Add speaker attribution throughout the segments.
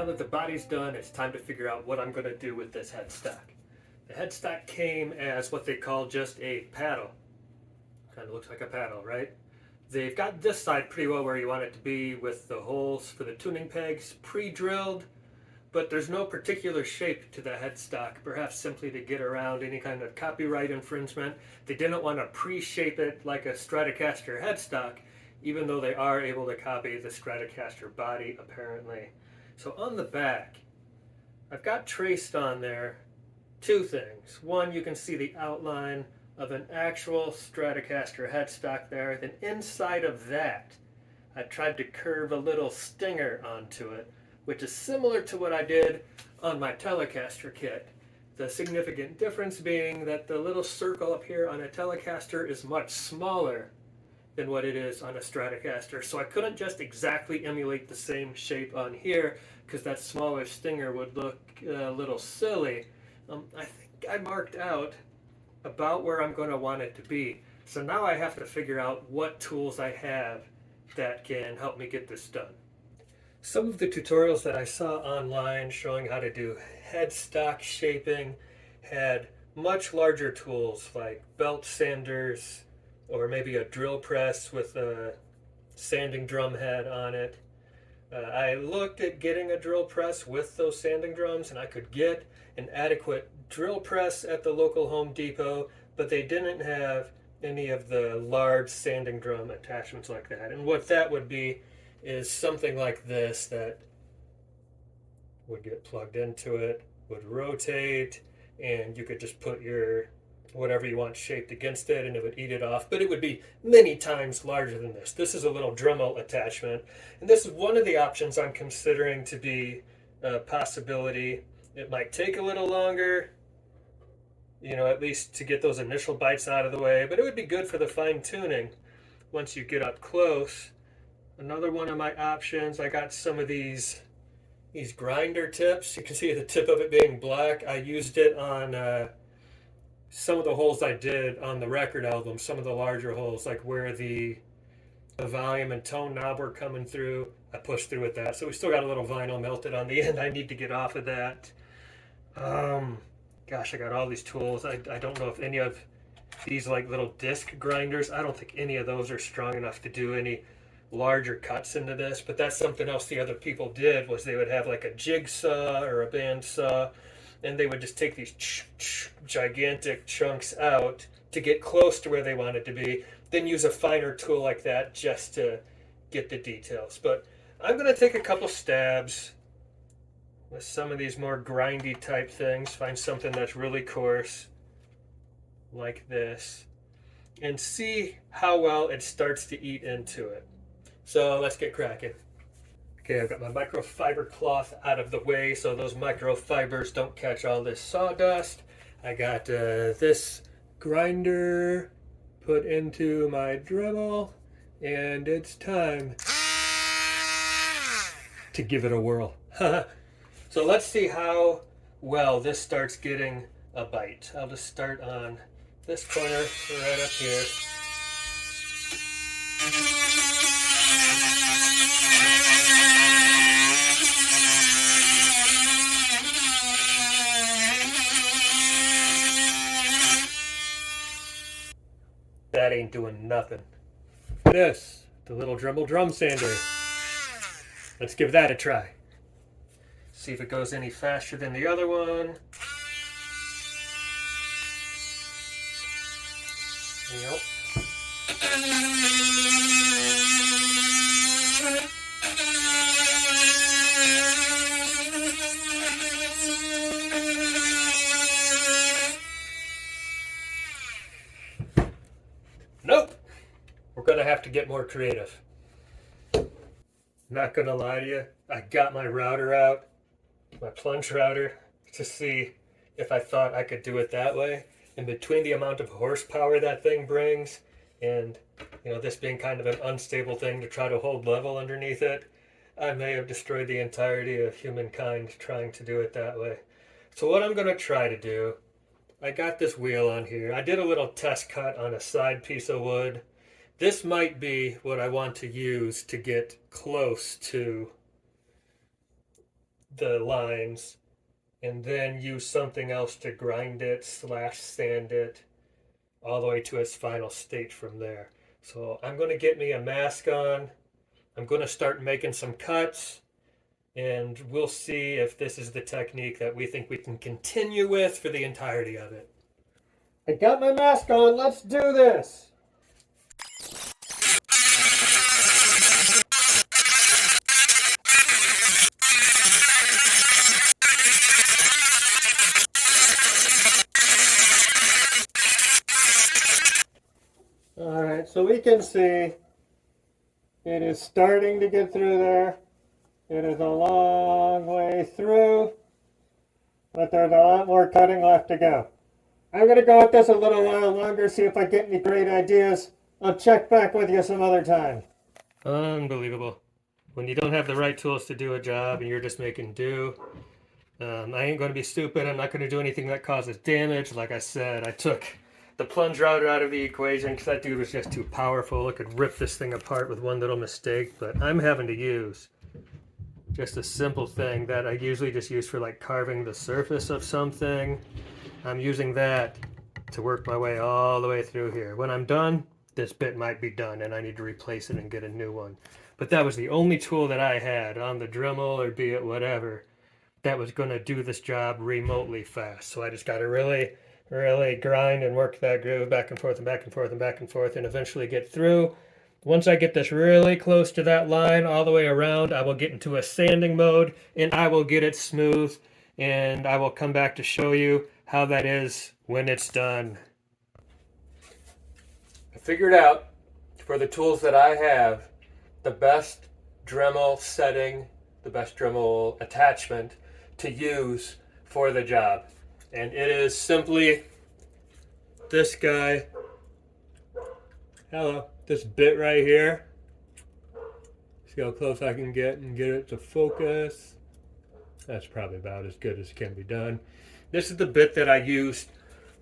Speaker 1: now that the body's done, it's time to figure out what I'm going to do with this headstock. The headstock came as what they call just a paddle. Kind of looks like a paddle, right? They've got this side pretty well where you want it to be with the holes for the tuning pegs pre-drilled, but there's no particular shape to the headstock, perhaps simply to get around any kind of copyright infringement. They didn't want to pre-shape it like a Stratocaster headstock, even though they are able to copy the Stratocaster body, apparently. So on the back, I've got traced on there two things. One, you can see the outline of an actual Stratocaster headstock there. Then inside of that, I tried to curve a little stinger onto it, which is similar to what I did on my Telecaster kit. The significant difference being that the little circle up here on a Telecaster is much smaller than what it is on a Stratocaster. So I couldn't just exactly emulate the same shape on here because that smaller stinger would look a little silly. I think I marked out about where I'm going to want it to be. So now I have to figure out what tools I have that can help me get this done. Some of the tutorials that I saw online showing how to do headstock shaping had much larger tools like belt sanders or maybe a drill press with a sanding drum head on it. I looked at getting a drill press with those sanding drums, and I could get an adequate drill press at the local Home Depot, but they didn't have any of the large sanding drum attachments like that. And what that would be is something like this that would get plugged into it, would rotate, and you could just put your whatever you want shaped against it and it would eat it off, but it would be many times larger than this. This is a little Dremel attachment, and this is one of the options I'm considering to be a possibility. It might take a little longer, you know, at least to get those initial bites out of the way, but it would be good for the fine tuning once you get up close. Another one of my options, I got some of these grinder tips. You can see the tip of it being black. I used it on some of the holes I did on the record album, some of the larger holes, like where the volume and tone knob were coming through. I pushed through with that. So we still got a little vinyl melted on the end. I need to get off of that. Gosh, I got all these tools. I don't know if any of these like little disc grinders, I don't think any of those are strong enough to do any larger cuts into this, but that's something else the other people did, was they would have like a jigsaw or a bandsaw, and they would just take these gigantic chunks out to get close to where they wanted to be, then use a finer tool like that just to get the details. But I'm going to take a couple stabs with some of these more grindy type things, find something that's really coarse like this, and see how well it starts to eat into it. So let's get cracking. Okay, I've got my microfiber cloth out of the way so those microfibers don't catch all this sawdust. I got this grinder put into my Dremel, and it's time to give it a whirl. So let's see how well this starts getting a bite. I'll just start on this corner right up here. That ain't doing nothing. This, the little Dremel drum sander. Let's give that a try. See if it goes any faster than the other one. Yep. Nope. We're gonna have to get more creative. Not gonna lie to you, I got my router out, my plunge router, to see if I thought I could do it that way. And between the amount of horsepower that thing brings and, you know, this being kind of an unstable thing to try to hold level underneath it, I may have destroyed the entirety of humankind trying to do it that way. So what I'm gonna try to do, I got this wheel on here. I did a little test cut on a side piece of wood. This might be what I want to use to get close to the lines and then use something else to grind it / sand it all the way to its final state from there. So I'm going to get me a mask on. I'm going to start making some cuts, and we'll see if this is the technique that we think we can continue with for the entirety of it. I got my mask on. Let's do this. All right, so we can see it is starting to get through there. It is a long way through, but there's a lot more cutting left to go. I'm going to go with this a little while longer, see if I get any great ideas. I'll check back with you some other time. Unbelievable. When you don't have the right tools to do a job and you're just making do. I ain't going to be stupid. I'm not going to do anything that causes damage. Like I said, I took the plunge router out of the equation because that dude was just too powerful. It could rip this thing apart with one little mistake, but I'm having to use just a simple thing that I usually just use for like carving the surface of something. I'm using that to work my way all the way through here. When I'm done, this bit might be done and I need to replace it and get a new one. But that was the only tool that I had on the Dremel or be it whatever that was going to do this job remotely fast. So I just got to really grind and work that groove back and forth and back and forth and back and forth and eventually get through. Once I get this really close to that line all the way around, I will get into a sanding mode and I will get it smooth, and I will come back to show you how that is when it's done. I figured out, for the tools that I have, the best Dremel setting, the best Dremel attachment to use for the job. And it is simply this guy. Hello. This bit right here. See how close I can get and get it to focus. That's probably about as good as can be done. This is the bit that I used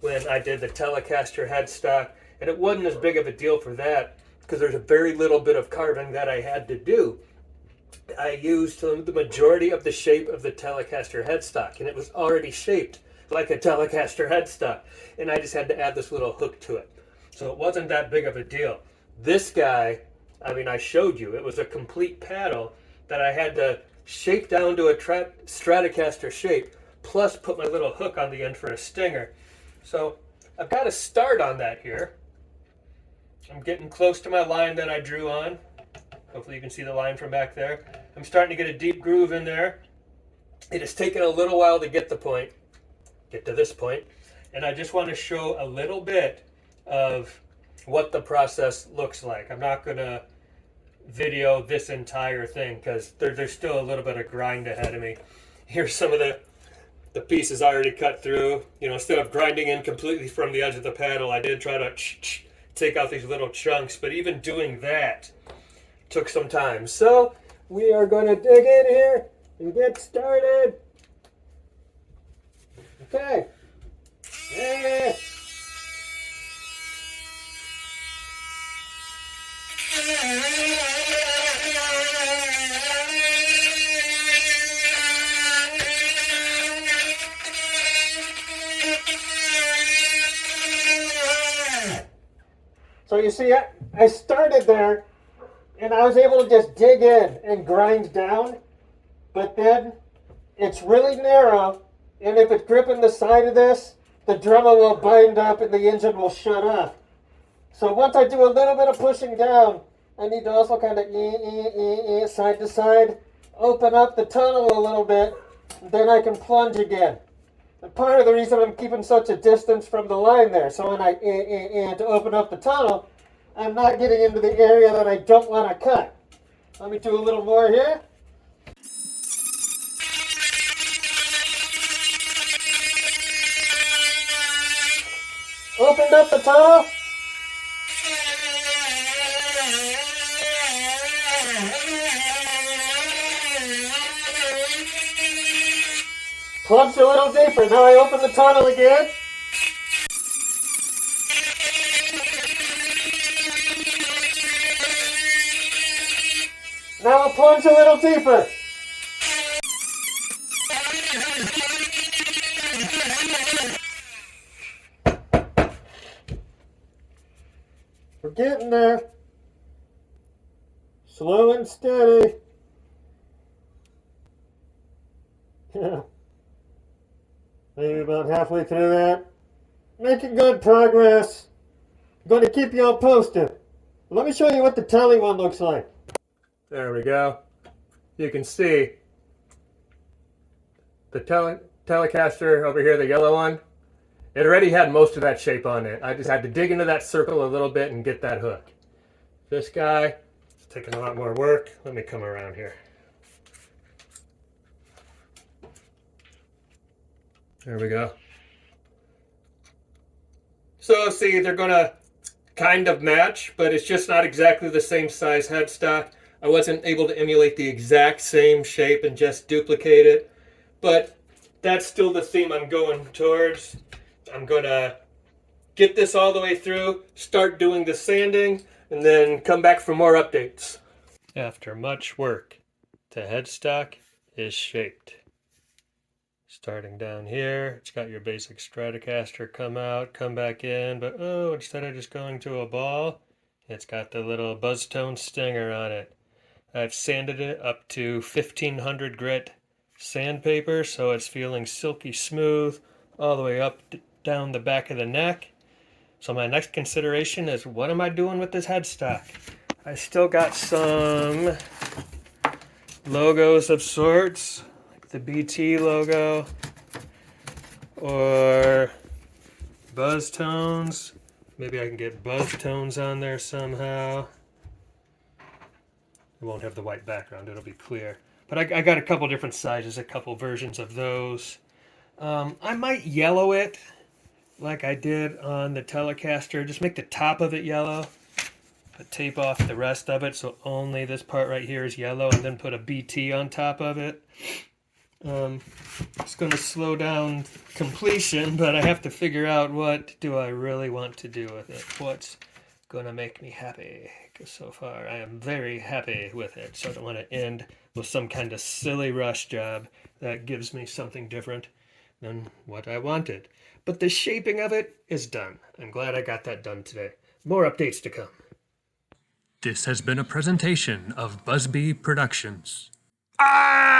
Speaker 1: when I did the Telecaster headstock, and it wasn't as big of a deal for that because there's a very little bit of carving that I had to do. I used the majority of the shape of the Telecaster headstock, and it was already shaped like a Telecaster headstock, and I just had to add this little hook to it. So it wasn't that big of a deal. This guy, I mean, I showed you, it was a complete paddle that I had to shape down to a Stratocaster shape, plus put my little hook on the end for a stinger. So I've got to start on that here. I'm getting close to my line that I drew on. Hopefully you can see the line from back there. I'm starting to get a deep groove in there. It has taken a little while to get to this point, and I just want to show a little bit of what the process looks like. I'm not going to video this entire thing because there's still a little bit of grind ahead of me. Here's some of the pieces already cut through. You know, instead of grinding in completely from the edge of the paddle, I did try to take out these little chunks, but even doing that took some time. So we are going to dig in here and get started. Okay. Yeah. So you see, I started there, and I was able to just dig in and grind down, but then it's really narrow, and if it's gripping the side of this, the Dremel will bind up and the engine will shut off. So once I do a little bit of pushing down, I need to also kind of side to side, open up the tunnel a little bit, then I can plunge again. And part of the reason I'm keeping such a distance from the line there, so when I to open up the tunnel, I'm not getting into the area that I don't want to cut. Let me do a little more here. Opened up the tunnel. Plunged a little deeper. Now I open the tunnel again. Now I'll plunge a little deeper. We're getting there. Slow and steady. Yeah. Maybe about halfway through that. Making good progress. I'm going to keep you all posted. Let me show you what the telly one looks like. There we go. You can see the Telecaster over here, the yellow one. It already had most of that shape on it. I just had to dig into that circle a little bit and get that hook. This guy is taking a lot more work. Let me come around here. There we go. So see, they're gonna kind of match, but it's just not exactly the same size headstock. I wasn't able to emulate the exact same shape and just duplicate it, but that's still the theme I'm going towards. I'm gonna get this all the way through, start doing the sanding, and then come back for more updates. After much work, the headstock is shaped. Starting down here, it's got your basic Stratocaster come out, come back in, but oh, instead of just going to a ball, it's got the little BuzzTones stinger on it. I've sanded it up to 1500 grit sandpaper, so it's feeling silky smooth all the way up down the back of the neck. So my next consideration is, what am I doing with this headstock? I still got some logos of sorts, like the BT logo or BuzzTones. Maybe I can get BuzzTones on there somehow. It won't have the white background, it'll be clear. But I got a couple different sizes, a couple versions of those. I might yellow it like I did on the Telecaster. Just make the top of it yellow, but tape off the rest of it so only this part right here is yellow, and then put a BT on top of it. It's going to slow down completion, but I have to figure out what do I really want to do with it. What's going to make me happy? Because so far I am very happy with it, so I don't want to end with some kind of silly rush job that gives me something different than what I wanted. But the shaping of it is done. I'm glad I got that done today. More updates to come.
Speaker 2: This has been a presentation of BuzzBee Productions.
Speaker 1: Ah!